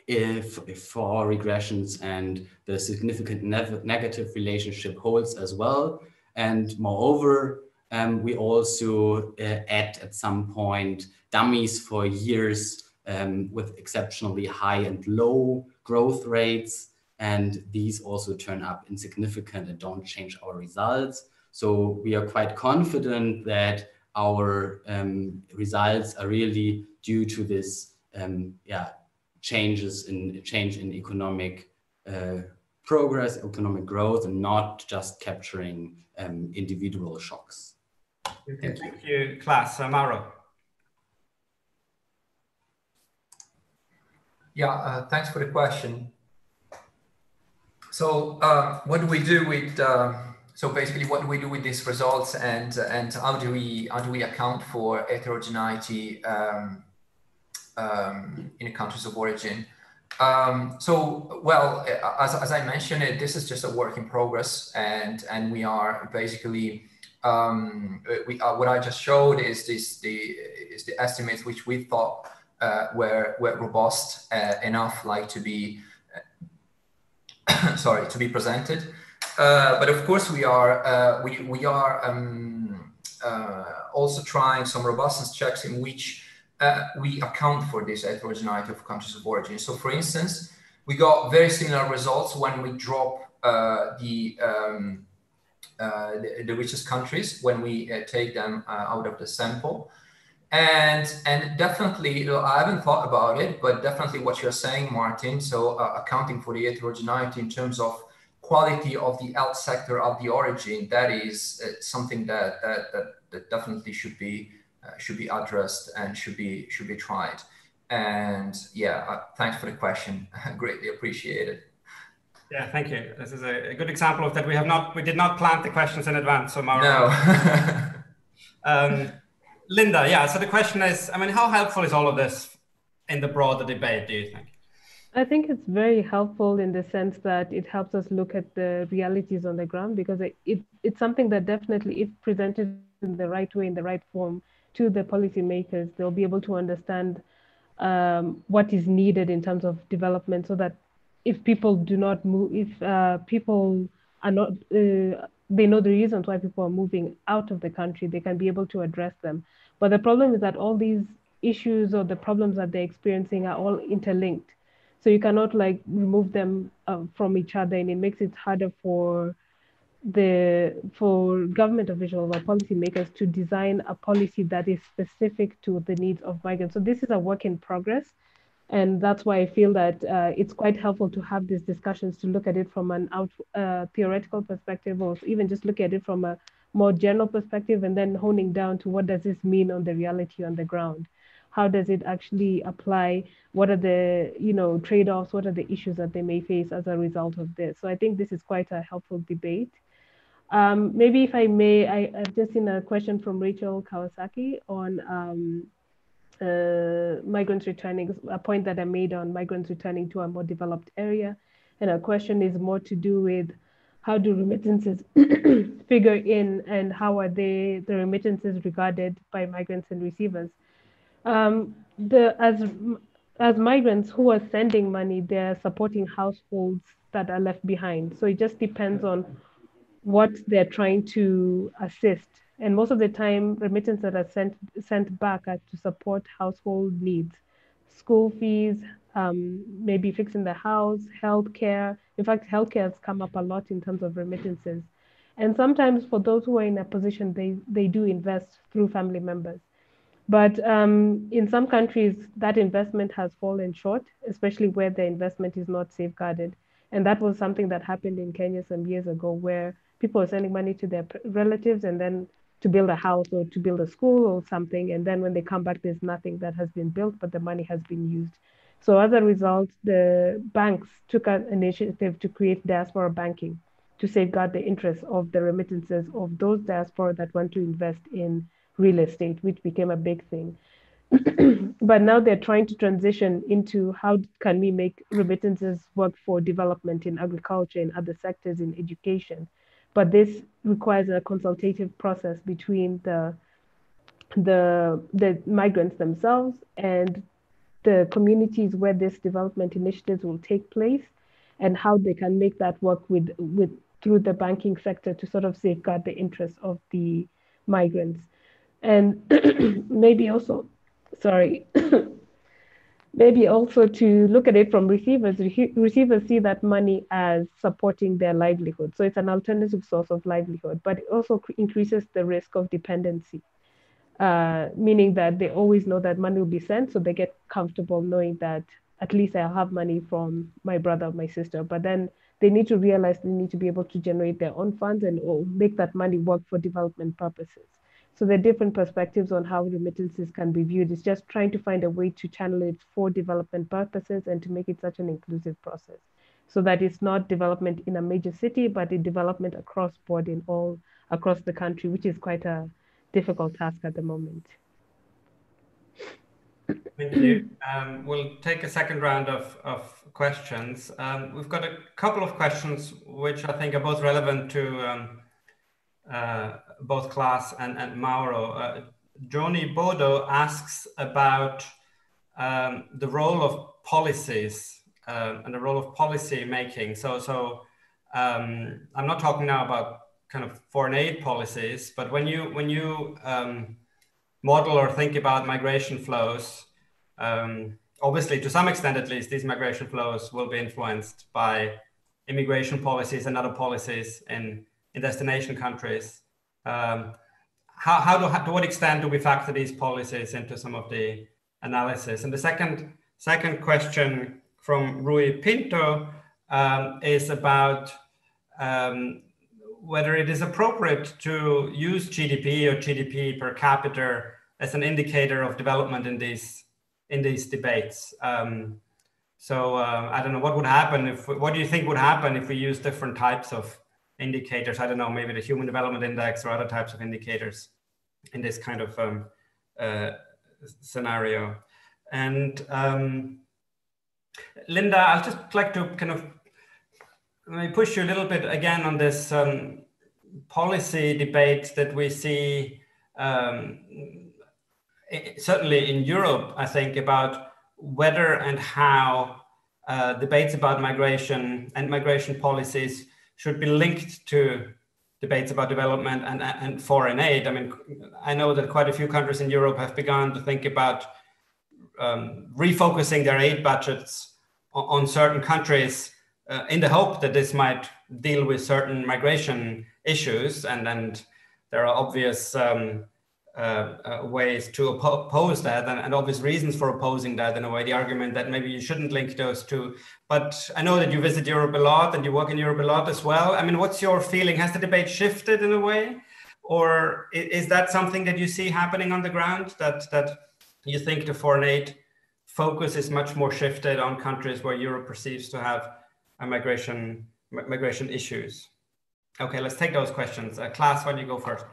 if for regressions, and the significant negative relationship holds as well. And moreover, we also add at some point dummies for years with exceptionally high and low growth rates. And these also turn up insignificant and don't change our results. So we are quite confident that our results are really due to this change in economic progress, economic growth, and not just capturing individual shocks. Thank you, Klaas. Mauro. Yeah, thanks for the question. So what do we do with so basically what do we do with these results, and how do we account for heterogeneity in the countries of origin? So well, as I mentioned, this is just a work in progress, and we are basically what I just showed is the estimates which we thought were robust enough, like to be sorry, to be presented. But of course, we are also trying some robustness checks in which we account for this heterogeneity of countries of origin. So, for instance, we got very similar results when we drop the richest countries, when we take them out of the sample. And definitely, you know, I haven't thought about it, but definitely what you're saying, Martin, so accounting for the heterogeneity in terms of quality of the health sector of the origin, that is something that definitely should be addressed and should be tried. And yeah, thanks for the question. Greatly appreciated. Yeah, thank you. This is a good example of that. We did not plan the questions in advance, so Mauro. No. Linda, yeah, so the question is, I mean, how helpful is all of this in the broader debate, do you think? I think it's very helpful in the sense that it helps us look at the realities on the ground, because it's something that definitely, if presented in the right way, in the right form to the policymakers, they'll be able to understand what is needed in terms of development, so that if people do not move, if people are not, they know the reasons why people are moving out of the country, they can be able to address them. But the problem is that all these issues or the problems that they're experiencing are all interlinked. So you cannot like remove them from each other, and it makes it harder for government officials or policymakers to design a policy that is specific to the needs of migrants. So this is a work in progress. And that's why I feel that it's quite helpful to have these discussions, to look at it from an theoretical perspective, or even just look at it from a more general perspective, and then honing down to what does this mean on the reality on the ground? How does it actually apply? What are the trade-offs? What are the issues that they may face as a result of this? So I think this is quite a helpful debate. Maybe if I may, I've just seen a question from Rachel Kawasaki on migrants returning, a point that I made on migrants returning to a more developed area. And our question is more to do with how do remittances figure in, and how are the remittances regarded by migrants and receivers? As migrants who are sending money, they're supporting households that are left behind. So it just depends on what they're trying to assist. And most of the time, remittances that are sent back are to support household needs, school fees, maybe fixing the house, healthcare. In fact, healthcare has come up a lot in terms of remittances. And sometimes for those who are in a position, they do invest through family members. But in some countries, that investment has fallen short, especially where the investment is not safeguarded. And that was something that happened in Kenya some years ago, where people were sending money to their relatives and then to build a house or to build a school or something. And then when they come back, there's nothing that has been built, but the money has been used. So as a result, the banks took an initiative to create diaspora banking to safeguard the interests of the remittances of those diaspora that want to invest in real estate, which became a big thing. But now they're trying to transition into how can we make remittances work for development in agriculture, in other sectors, in education. But this requires a consultative process between the migrants themselves and the communities where this development initiatives will take place, and how they can make that work through the banking sector to sort of safeguard the interests of the migrants. And maybe also, sorry, maybe also to look at it from receivers. Receivers see that money as supporting their livelihood. So it's an alternative source of livelihood, but it also increases the risk of dependency, meaning that they always know that money will be sent. So they get comfortable knowing that at least I'll have money from my brother or my sister. But then they need to realize they need to be able to generate their own funds and make that money work for development purposes. So there are different perspectives on how remittances can be viewed. It's just trying to find a way to channel it for development purposes and to make it such an inclusive process, so that it's not development in a major city, but a development across board in all across the country, which is quite a difficult task at the moment. Thank you. We'll take a second round of questions. We've got a couple of questions which I think are both relevant to both Klaas and Mauro. Joni Bodo asks about the role of policies and the role of policy making. So I'm not talking now about kind of foreign aid policies, but when you model or think about migration flows, obviously to some extent at least, these migration flows will be influenced by immigration policies and other policies in destination countries. To what extent do we factor these policies into some of the analysis? And the second question from Rui Pinto is about whether it is appropriate to use GDP or GDP per capita as an indicator of development in these debates. So I don't know what would happen what do you think would happen if we use different types of indicators? I don't know, maybe the Human Development Index or other types of indicators in this kind of scenario. And Linda, I'd just like to kind of push you a little bit again on this policy debate that we see certainly in Europe, I think, about whether and how debates about migration and migration policies should be linked to debates about development and foreign aid. I mean, I know that quite a few countries in Europe have begun to think about refocusing their aid budgets on certain countries in the hope that this might deal with certain migration issues. And there are obvious ways to oppose that and obvious reasons for opposing that. In a way, the argument that maybe you shouldn't link those two. But I know that you visit Europe a lot and you work in Europe a lot as well. I mean, what's your feeling? Has the debate shifted in a way? Or is that something that you see happening on the ground, that you think the foreign aid focus is much more shifted on countries where Europe perceives to have migration issues? Okay, let's take those questions. Klaas, why don't you go first?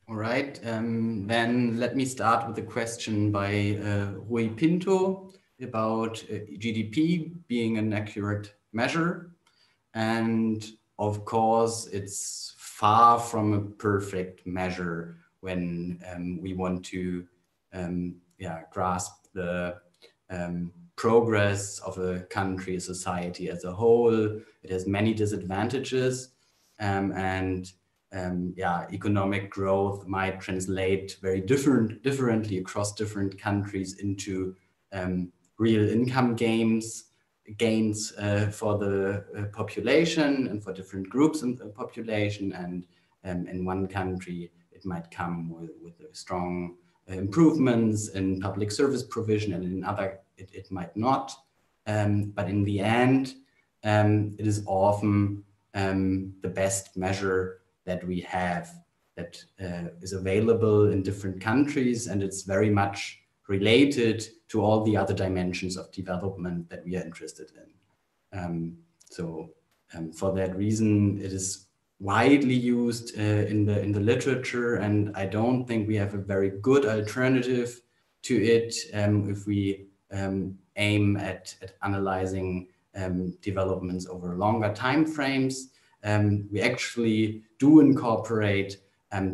All right, then let me start with a question by Rui Pinto about GDP being an accurate measure. And of course, it's far from a perfect measure when we want to grasp the progress of a country, a society as a whole. It has many disadvantages, economic growth might translate very differently across different countries into real income gains for the population and for different groups in the population. And in one country, it might come with strong improvements in public service provision, and in other, it might not. But in the end, it is often the best measure that we have, that is available in different countries, and it's very much related to all the other dimensions of development that we are interested in. For that reason, it is widely used in the literature, and I don't think we have a very good alternative to it if we aim at analyzing developments over longer time frames. We actually do incorporate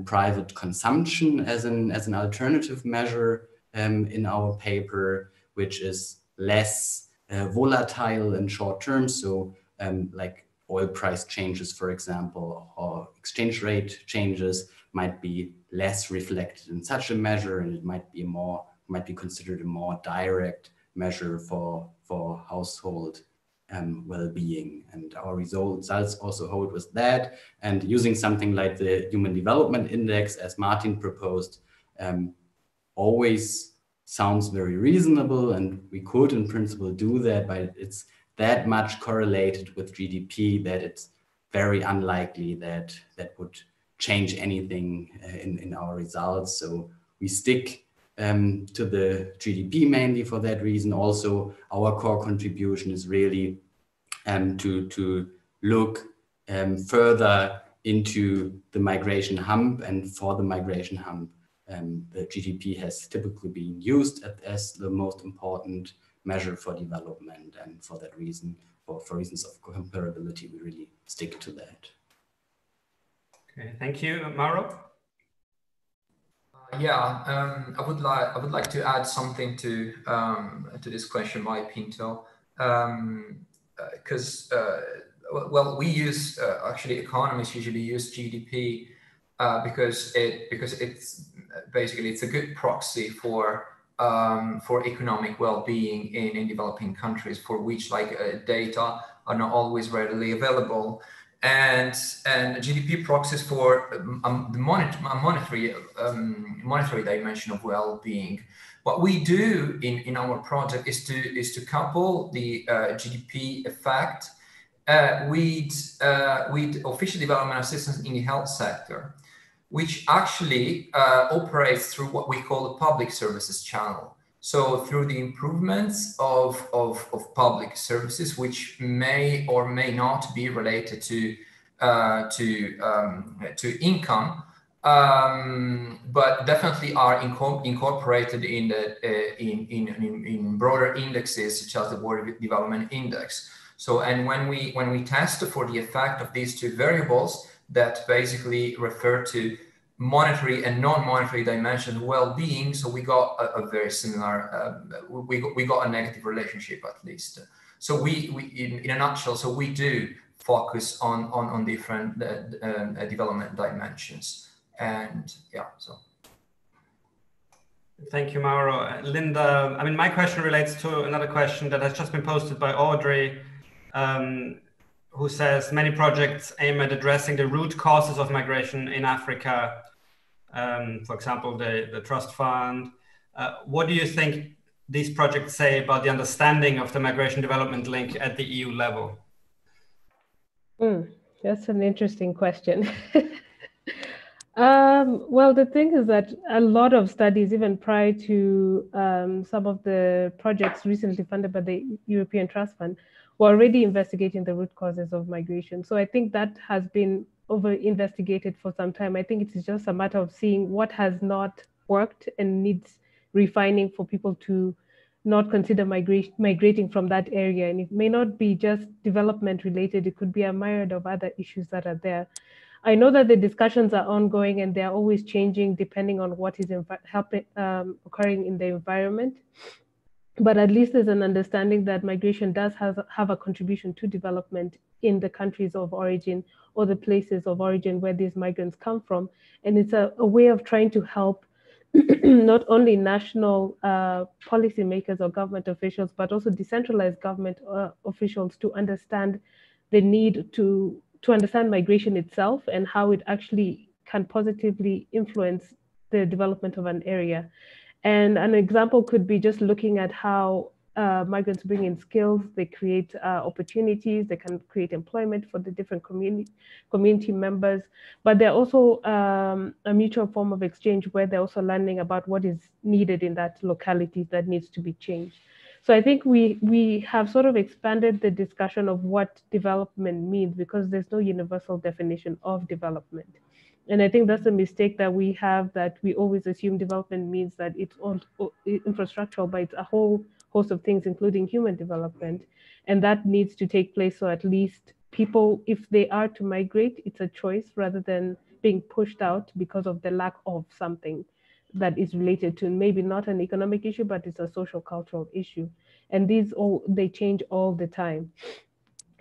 private consumption as an alternative measure in our paper, which is less volatile in short term. So like oil price changes, for example, or exchange rate changes might be less reflected in such a measure, and it might be considered a more direct measure for household well-being. And our results also hold with that. And using something like the Human Development Index, as Martin proposed, always sounds very reasonable, and we could in principle do that, but it's that much correlated with GDP that it's very unlikely that would change anything in our results. So we stick to the GDP mainly for that reason. Also, our core contribution is really to look further into the migration hump, and for the migration hump, the GDP has typically been used as the most important measure for development, and for that reason, for reasons of comparability, we really stick to that. Okay, thank you, Mauro. I would like to add something to this question by Pinto, because well, we use actually economists usually use GDP because it's basically it's a good proxy for economic well-being in developing countries, for which data are not always readily available. And GDP proxies for the monetary dimension of well-being. What we do in our project is to couple the GDP effect with official development assistance in the health sector, which actually operates through what we call the public services channel. So through the improvements of public services, which may or may not be related to income, but definitely are incorporated in broader indexes such as the World Development Index. So, and when we test for the effect of these two variables that basically refer to monetary and non-monetary dimension of well-being, so we got a very similar, we got a negative relationship at least. So we in a nutshell, so we do focus on different development dimensions, and yeah, so. Thank you, Mauro. Linda, I mean, my question relates to another question that has just been posted by Audrey, who says many projects aim at addressing the root causes of migration in Africa. For example, the Trust Fund. What do you think these projects say about the understanding of the migration development link at the EU level? That's an interesting question. Well, the thing is that a lot of studies, even prior to some of the projects recently funded by the European Trust Fund, were already investigating the root causes of migration. So I think that has been over-investigated for some time. I think it's just a matter of seeing what has not worked and needs refining for people to not consider migrating from that area. And it may not be just development related, it could be a myriad of other issues that are there. I know that the discussions are ongoing and they're always changing depending on what is occurring in the environment. But at least there's an understanding that migration does have a contribution to development in the countries of origin or the places of origin where these migrants come from. And it's a way of trying to help not only national policymakers or government officials, but also decentralized government officials to understand the need to understand migration itself and how it actually can positively influence the development of an area. And an example could be just looking at how migrants bring in skills, they create opportunities, they can create employment for the different community members, but they're also a mutual form of exchange where they're also learning about what is needed in that locality that needs to be changed. So I think we have sort of expanded the discussion of what development means because there's no universal definition of development. And I think that's a mistake that we have, that we always assume development means that it's all infrastructural, but it's a whole host of things, including human development. And that needs to take place. So at least people, if they are to migrate, it's a choice rather than being pushed out because of the lack of something that is related to maybe not an economic issue, but it's a social cultural issue. And they change all the time.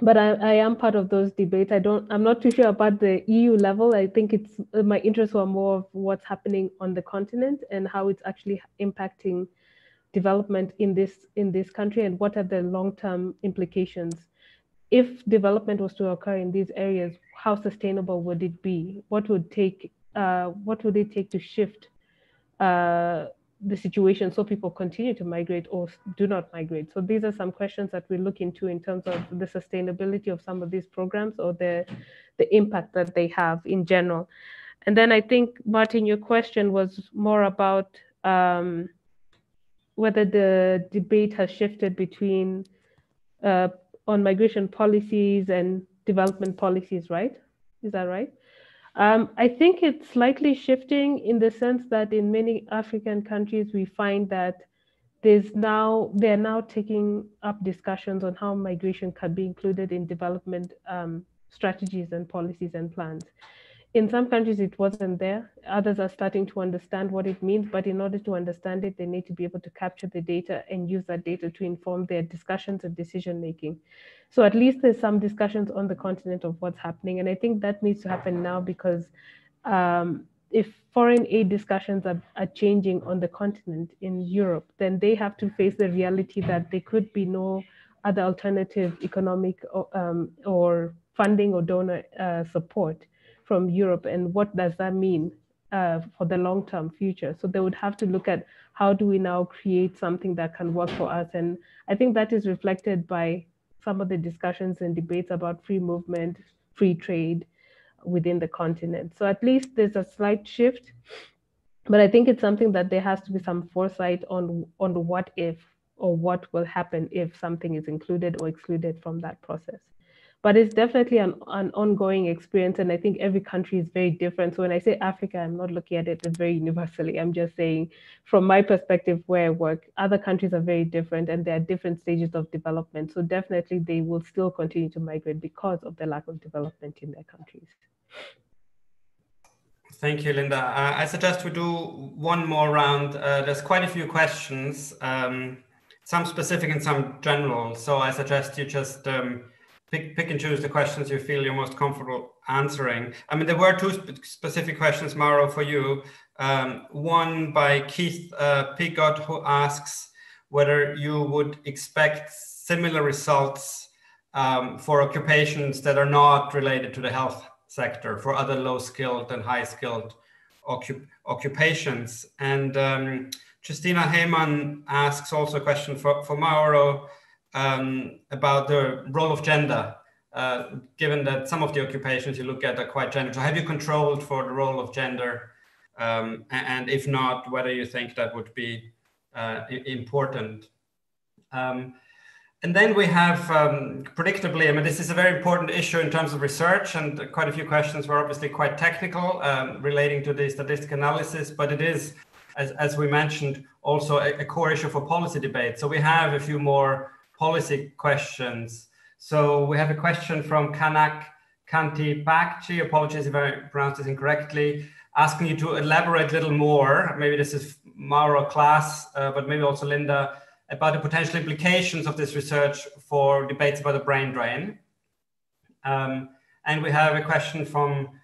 But I am part of those debates. I'm not too sure about the EU level. I think my interests were more of what's happening on the continent and how it's actually impacting development in this country, and what are the long-term implications. If development was to occur in these areas, how sustainable would it be? What would it take to shift the situation so people continue to migrate or do not migrate? So these are some questions that we look into in terms of the sustainability of some of these programs, or the impact that they have in general. And then I think, Martin, your question was more about whether the debate has shifted between on migration policies and development policies, right? Is that right? I think it's slightly shifting in the sense that in many African countries, we find that they're now taking up discussions on how migration can be included in development strategies and policies and plans. In some countries, it wasn't there. Others are starting to understand what it means, but in order to understand it, they need to be able to capture the data and use that data to inform their discussions and decision making. So at least there's some discussions on the continent of what's happening. And I think that needs to happen now, because if foreign aid discussions are changing on the continent in Europe, then they have to face the reality that there could be no other alternative economic or funding or donor support from Europe, and what does that mean for the long-term future? So they would have to look at how do we now create something that can work for us, and I think that is reflected by some of the discussions and debates about free movement, free trade within the continent. So at least there's a slight shift, but I think it's something that there has to be some foresight on what if, or what will happen if something is included or excluded from that process. But it's definitely an ongoing experience, and I think every country is very different. So when I say Africa, I'm not looking at it as very universally. I'm just saying, from my perspective where I work, other countries are very different, and there are different stages of development. So definitely they will still continue to migrate because of the lack of development in their countries. Thank you, Linda. I suggest we do one more round. There's quite a few questions, some specific and some general. So I suggest you just pick and choose the questions you feel you're most comfortable answering. I mean, there were two specific questions, Mauro, for you. One by Keith Picot, who asks whether you would expect similar results for occupations that are not related to the health sector, for other low-skilled and high-skilled occupations. And Justina Heyman asks also a question for Mauro, about the role of gender, given that some of the occupations you look at are quite gendered. So have you controlled for the role of gender? And if not, whether you think that would be important? And then we have, predictably, I mean, this is a very important issue in terms of research, and quite a few questions were obviously quite technical relating to the statistical analysis, but it is, as we mentioned, also a core issue for policy debate. So we have a few more policy questions. So we have a question from Kanak Kanti Pakchi, apologies if I pronounced this incorrectly, asking you to elaborate a little more, maybe this is Mauro Klaas, but maybe also Linda, about the potential implications of this research for debates about the brain drain. And we have a question from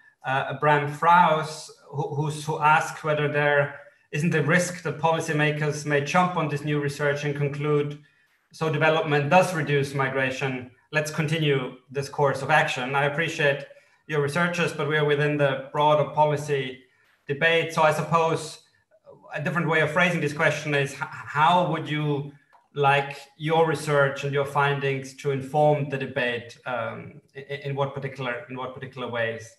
Bram Fraus, who asks whether there isn't a risk that policymakers may jump on this new research and conclude, so development does reduce migration, let's continue this course of action. I appreciate your researchers, but we are within the broader policy debate. So I suppose a different way of phrasing this question is, how would you like your research and your findings to inform the debate, in what particular ways?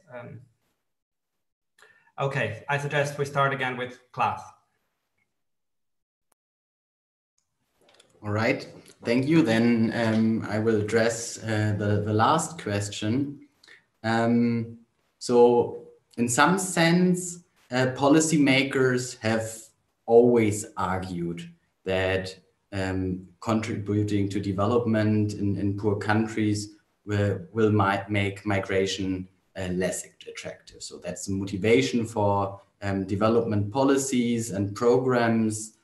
Okay, I suggest we start again with Klaas. All right, thank you. Then I will address the last question. So in some sense, policymakers have always argued that contributing to development in poor countries will make migration less attractive. So that's the motivation for development policies and programs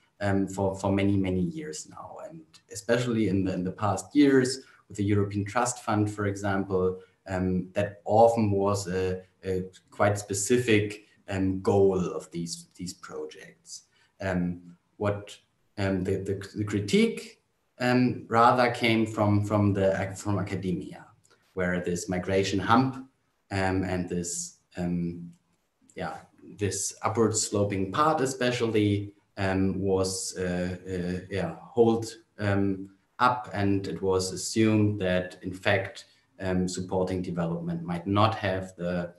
for many, many years now. And especially in the past years with the European Trust Fund, for example, that often was a quite specific goal of these projects. What the critique rather came from academia, where this migration hump and this this upward sloping part especially was hold up, and it was assumed that in fact supporting development might not have the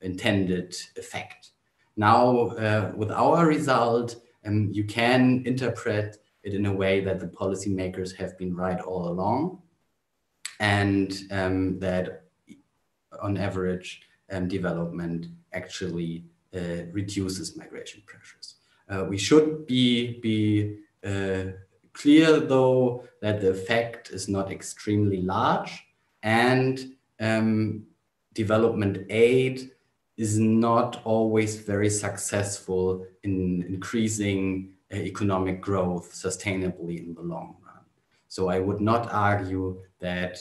intended effect. Now with our result, you can interpret it in a way that the policymakers have been right all along, and that on average development actually reduces migration pressures. We should be clear though that the effect is not extremely large, and development aid is not always very successful in increasing economic growth sustainably in the long run. So I would not argue that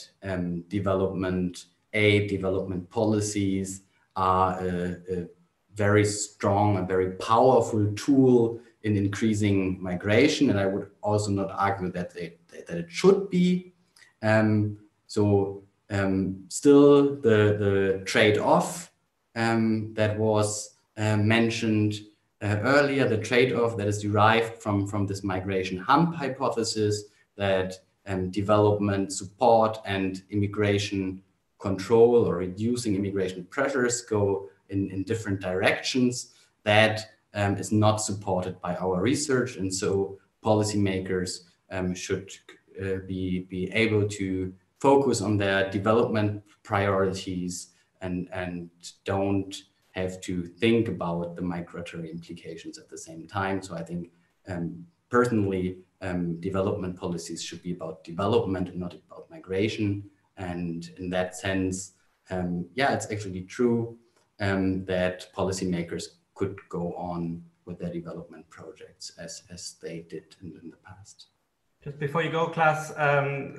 development aid, development policies are a very strong and very powerful tool in increasing migration, and I would also not argue that it should be. Still the trade-off that was mentioned earlier, the trade-off that is derived from this migration hump hypothesis, that development support and immigration control or reducing immigration pressures go in different directions, that is not supported by our research. And so policymakers should be able to focus on their development priorities and don't have to think about the migratory implications at the same time. So I think personally, development policies should be about development and not about migration. And in that sense, it's actually true that policymakers could go on with their development projects as they did in the past. Just before you go, Klaas,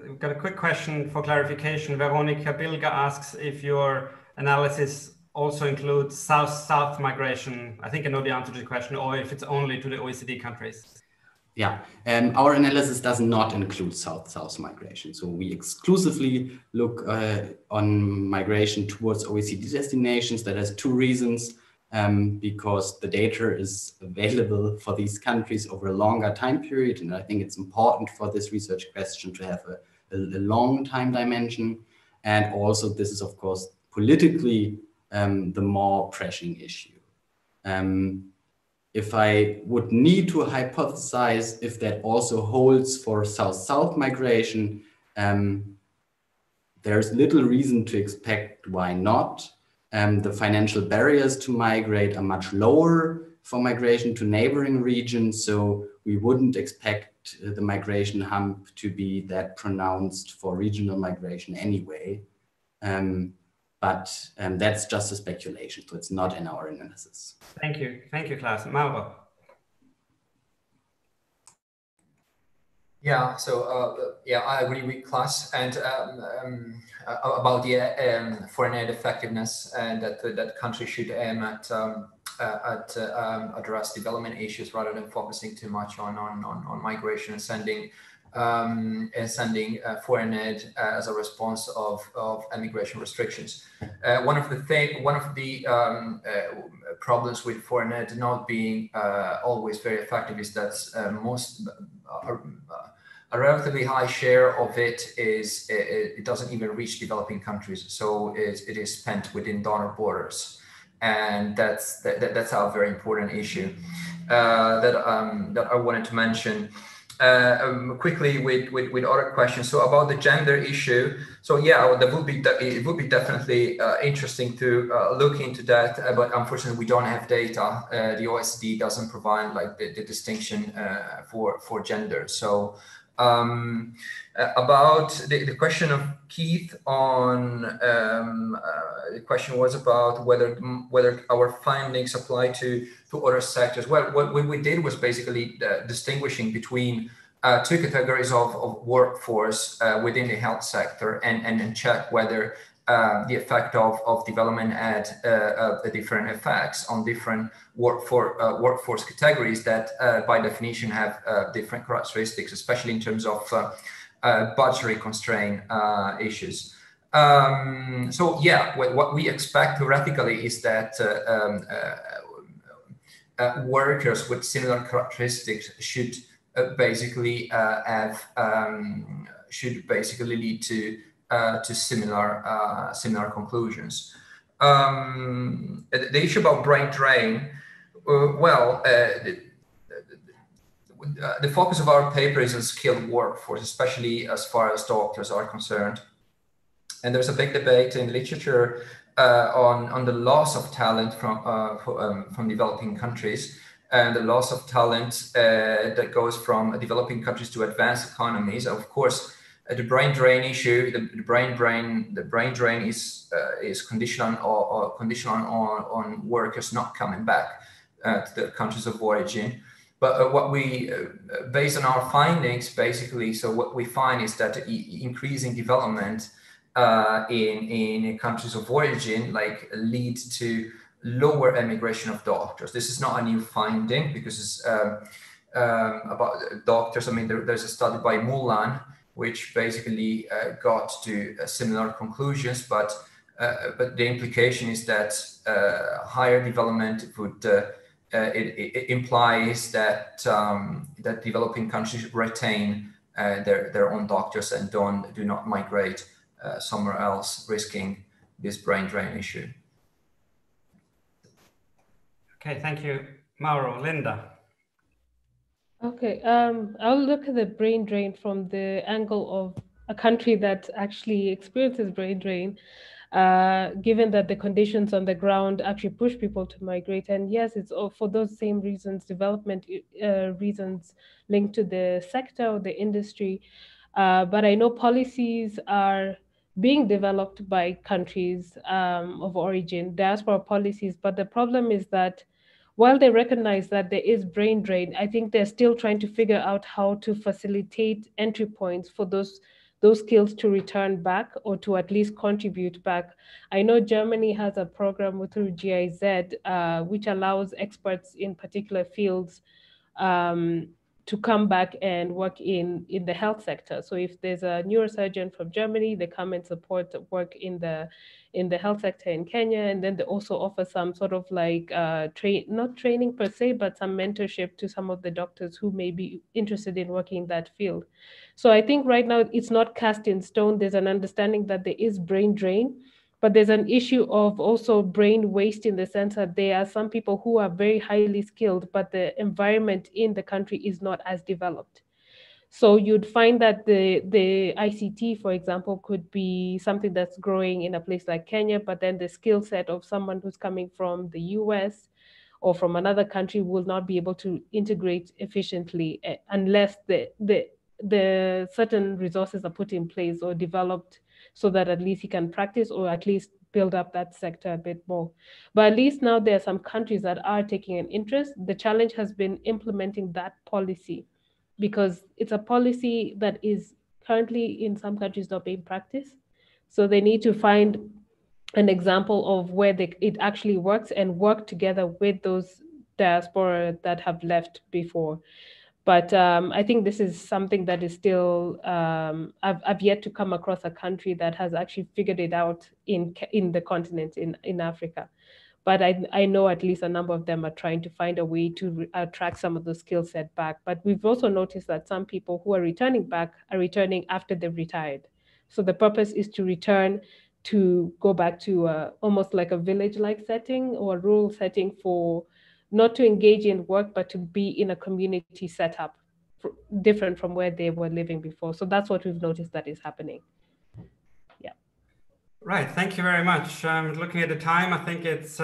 we've got a quick question for clarification. Veronica Bilga asks if your analysis also includes South-South migration. I think I know the answer to the question, or if it's only to the OECD countries. Yeah, our analysis does not include South-South migration. So we exclusively look on migration towards OECD destinations. That has two reasons. Because the data is available for these countries over a longer time period. And I think it's important for this research question to have a long time dimension. And also this is, of course, politically the more pressing issue. If I would need to hypothesize if that also holds for South-South migration, there's little reason to expect why not. The financial barriers to migrate are much lower for migration to neighboring regions, so we wouldn't expect the migration hump to be that pronounced for regional migration anyway. But that's just a speculation, so it's not in our analysis. Thank you, Klaas. Mauro. Yeah, so I agree with Klaas and about the foreign aid effectiveness, and that countries should aim at address development issues rather than focusing too much on migration and sending foreign aid as a response of immigration restrictions. One of the problems with foreign aid not being always very effective is that a relatively high share of it doesn't even reach developing countries, so it is spent within donor borders, and that's a very important issue that I wanted to mention. Quickly with other questions. So about the gender issue. So yeah, it would be definitely interesting to look into that, but unfortunately we don't have data. The OECD doesn't provide like the distinction for gender. So About the question of Keith on the question was about whether our findings apply to other sectors. Well, what we did was basically distinguishing between two categories of workforce within the health sector and check whether the effect of development had different effects on different workforce categories that by definition have different characteristics, especially in terms of budgetary constraint issues. So yeah, what we expect theoretically is that workers with similar characteristics should basically lead to similar conclusions. The issue about brain drain, the focus of our paper is on skilled workforce, especially as far as doctors are concerned. And there's a big debate in literature on the loss of talent from developing countries, and the loss of talent that goes from developing countries to advanced economies. Of course, the brain drain issue, the brain drain is conditional on workers not coming back to their countries of origin. But what we, based on our findings, basically, so what we find is that increasing development in countries of origin lead to lower emigration of doctors. This is not a new finding because it's about doctors. I mean, there's a study by Mulan which basically got to similar conclusions, but the implication is that higher development would it implies that that developing countries retain their own doctors and do not migrate somewhere else, risking this brain drain issue. Okay, thank you, Mauro. Linda. Okay, I'll look at the brain drain from the angle of a country that actually experiences brain drain, given that the conditions on the ground actually push people to migrate. And yes, it's all for those same reasons, development reasons linked to the sector or the industry. But I know policies are being developed by countries of origin, diaspora policies. But the problem is that while they recognize that there is brain drain, I think they're still trying to figure out how to facilitate entry points for those skills to return back or to at least contribute back. I know Germany has a program through GIZ, which allows experts in particular fields to come back and work in the health sector. So if there's a neurosurgeon from Germany, they come and support work in the health sector in Kenya, and then they also offer some sort of not training per se, but some mentorship to some of the doctors who may be interested in working in that field. So I think right now it's not cast in stone. There's an understanding that there is brain drain, but there's an issue of also brain waste in the sense that there are some people who are very highly skilled, but the environment in the country is not as developed. So you'd find that the ICT, for example, could be something that's growing in a place like Kenya, but then the skill set of someone who's coming from the US or from another country will not be able to integrate efficiently unless the certain resources are put in place or developed so that at least he can practice or at least build up that sector a bit more. But at least now there are some countries that are taking an interest. The challenge has been implementing that policy, because it's a policy that is currently in some countries not being practiced. So they need to find an example of where it actually works and work together with those diaspora that have left before. But I think this is something that is still, I've yet to come across a country that has actually figured it out in the continent, in Africa. But I know at least a number of them are trying to find a way to attract some of the skill set back. But we've also noticed that some people who are returning back are returning after they've retired. So the purpose is to return to go back to almost like a village-like setting or a rural setting for not to engage in work, but to be in a community setup different from where they were living before. So that's what we've noticed that is happening. Yeah. Right, thank you very much. Looking at the time, I think it's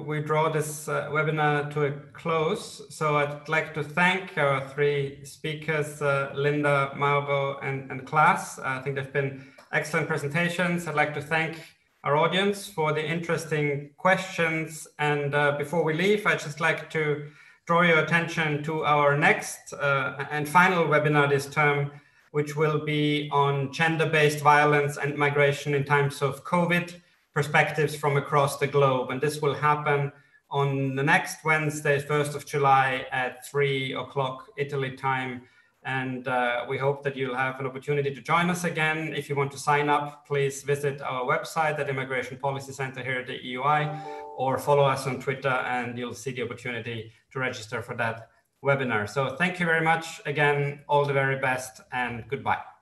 we draw this webinar to a close. So I'd like to thank our three speakers, Linda, Maubo, and Klaas. I think they've been excellent presentations. I'd like to thank our audience for the interesting questions. And before we leave, I'd just like to draw your attention to our next and final webinar this term, which will be on gender-based violence and migration in times of COVID, perspectives from across the globe. And this will happen on the next Wednesday, 1st of July at 3 o'clock Italy time. And we hope that you'll have an opportunity to join us again. If you want to sign up, please visit our website at Immigration Policy Center here at the EUI, or follow us on Twitter and you'll see the opportunity to register for that webinar. So thank you very much again, all the very best and goodbye.